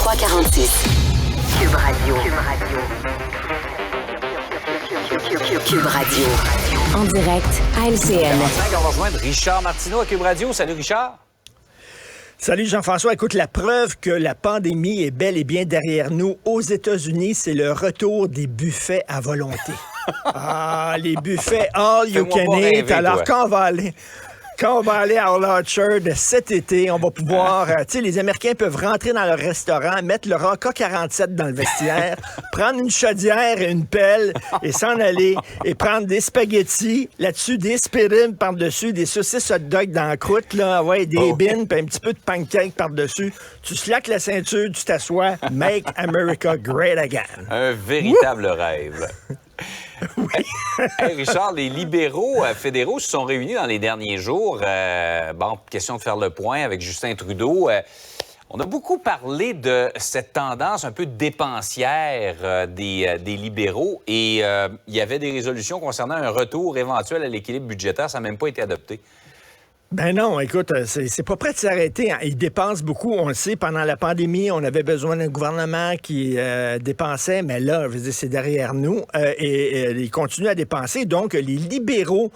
346. Cube Radio. Cube Radio. En direct à LCN. On va rejoindre Richard Martineau à Cube Radio. Salut Richard. Salut Jean-François. Écoute, la preuve que la pandémie est bel et bien derrière nous aux États-Unis, c'est le retour des buffets à volonté. Les buffets all you can eat. Alors, quand on va aller à Orchard cet été, on va pouvoir... tu sais, les Américains peuvent rentrer dans leur restaurant, mettre leur AK-47 dans le vestiaire, prendre une chaudière et une pelle et s'en aller et prendre des spaghettis, là-dessus des spirines par-dessus, des saucisses hot dog dans la croûte, là, ouais, des beans, puis un petit peu de pancake par-dessus. Tu slaques la ceinture, tu t'assois. Make America great again. Un véritable rêve. Oui. Hey, Richard, les libéraux fédéraux se sont réunis dans les derniers jours. Question de faire le point avec Justin Trudeau. On a beaucoup parlé de cette tendance un peu dépensière des libéraux et il y avait des résolutions concernant un retour éventuel à l'équilibre budgétaire. Ça n'a même pas été adopté. Ben non, écoute, c'est pas prêt de s'arrêter. Ils dépensent beaucoup, on le sait. Pendant la pandémie, on avait besoin d'un gouvernement qui dépensait, mais là, je veux dire, c'est derrière nous. Et ils continuent à dépenser. Donc, les libéraux,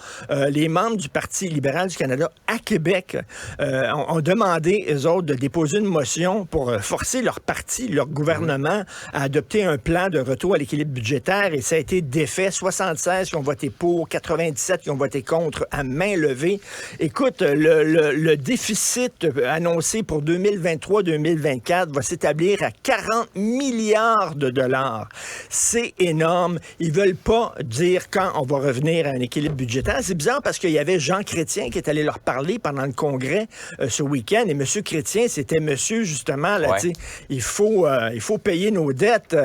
les membres du Parti libéral du Canada à Québec ont demandé, eux autres, de déposer une motion pour forcer leur parti, leur gouvernement, à adopter un plan de retour à l'équilibre budgétaire. Et ça a été défait. 76 qui ont voté pour, 97 qui ont voté contre à main levée. Écoute, le déficit annoncé pour 2023-2024 va s'établir à 40 milliards de dollars. C'est énorme. Ils veulent pas dire quand on va revenir à un équilibre budgétaire. C'est bizarre parce qu'il y avait Jean Chrétien qui est allé leur parler pendant le congrès ce week-end. Et M. Chrétien, c'était monsieur, justement, là, ouais. Il faut payer nos dettes.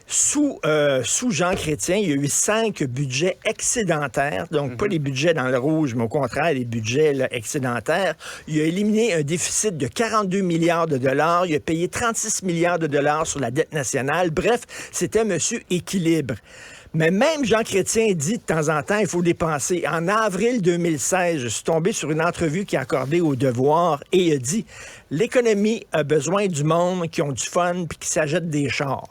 Sous Jean Chrétien, il y a eu 5 budgets excédentaires. Donc, pas les budgets dans le rouge, mais au contraire, les budgets là, excédentaires. Il a éliminé un déficit de 42 milliards de dollars. Il a payé 36 milliards de dollars sur la dette nationale. Bref, c'était monsieur équilibre. Mais même Jean Chrétien dit de temps en temps, il faut dépenser. En avril 2016, je suis tombé sur une entrevue qui a accordé au Devoir et il a dit « L'économie a besoin du monde qui ont du fun puis qui s'achètent des chars. »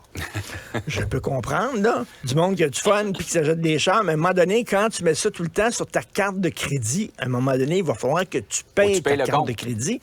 Je peux comprendre, là, du monde qui a du fun puis qui s'achète des chars, mais à un moment donné, quand tu mets ça tout le temps sur ta carte de crédit, à un moment donné, il va falloir que tu payes ta carte de crédit.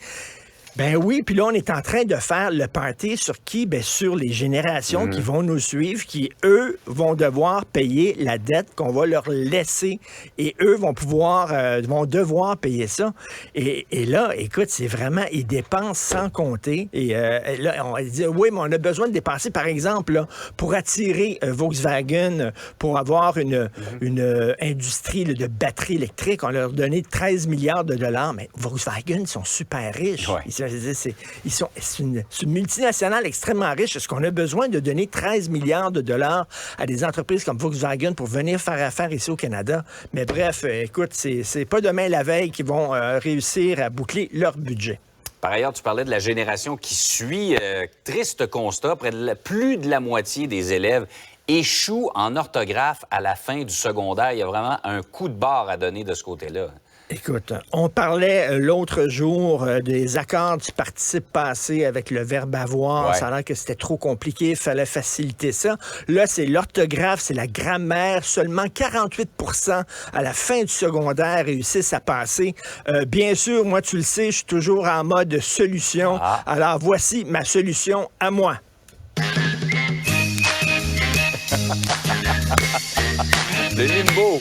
Ben oui, puis là, on est en train de faire le party sur qui? Ben sur les générations qui vont nous suivre, qui, eux, vont devoir payer la dette qu'on va leur laisser. Et eux vont devoir payer ça. Et là, écoute, c'est vraiment, ils dépensent sans compter. Et là, on dit, oui, mais on a besoin de dépenser, par exemple, là, pour attirer Volkswagen, pour avoir une industrie là, de batteries électriques. On leur a donné 13 milliards de dollars. Mais Volkswagen, ils sont super riches. Ouais. C'est une multinationale extrêmement riche. Est-ce qu'on a besoin de donner 13 milliards de dollars à des entreprises comme Volkswagen pour venir faire affaire ici au Canada? Mais bref, écoute, c'est pas demain la veille qu'ils vont réussir à boucler leur budget. Par ailleurs, tu parlais de la génération qui suit. Triste constat, plus de la moitié des élèves échouent en orthographe à la fin du secondaire. Il y a vraiment un coup de barre à donner de ce côté-là. Écoute, on parlait l'autre jour des accords du participe passé avec le verbe avoir. Ouais. Ça a l'air que c'était trop compliqué, il fallait faciliter ça. Là, c'est l'orthographe, c'est la grammaire. Seulement 48% à la fin du secondaire réussissent à passer. Bien sûr, moi, tu le sais, je suis toujours en mode solution. Alors, voici ma solution à moi. Le limbo.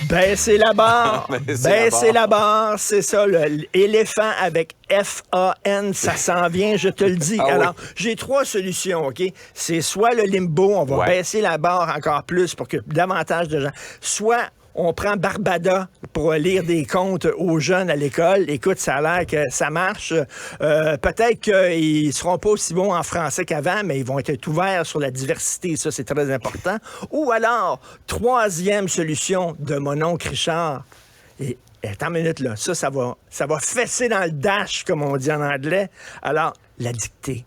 Baissez la barre, baissez la barre, c'est ça, l'éléphant avec F-A-N, ça s'en vient, je te le dis. Alors, j'ai 3 solutions, OK? C'est soit le limbo, on va baisser la barre encore plus pour que davantage de gens, soit on prend Barbada pour lire des contes aux jeunes à l'école. Écoute, ça a l'air que ça marche. Peut-être qu'ils ne seront pas aussi bons en français qu'avant, mais ils vont être ouverts sur la diversité. Ça, c'est très important. Ou alors, 3e solution de mon oncle Richard. Et attends une minute, là. Ça va fesser dans le dash, comme on dit en anglais. Alors, la dictée.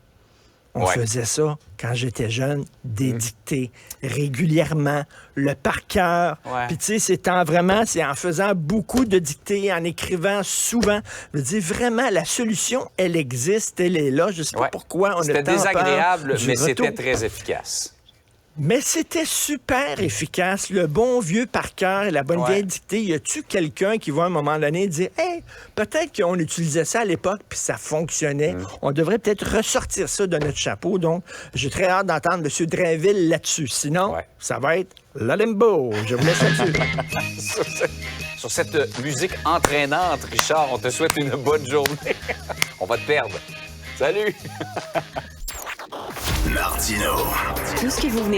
On Ouais. faisait ça quand j'étais jeune, des dictées régulièrement, le par cœur. Ouais. Puis tu sais, c'est en faisant beaucoup de dictées, en écrivant souvent. Je veux dire, vraiment, la solution, elle existe, elle est là. Je sais pas Ouais. pourquoi on a C'était tant peur désagréable, du mais retour. c'était très efficace. Mais c'était super efficace. Le bon vieux par cœur et la bonne Ouais. vieille dictée. Y a-tu quelqu'un qui va à un moment donné dire « Hey, peut-être qu'on utilisait ça à l'époque puis ça fonctionnait. On devrait peut-être ressortir ça de notre chapeau. » Donc, j'ai très hâte d'entendre M. Drainville là-dessus. Sinon, Ouais. ça va être la limbo. Je vous laisse là-dessus. Sur cette musique entraînante, Richard, on te souhaite une bonne journée. On va te perdre. Salut! Martino. Tout ce que vous venez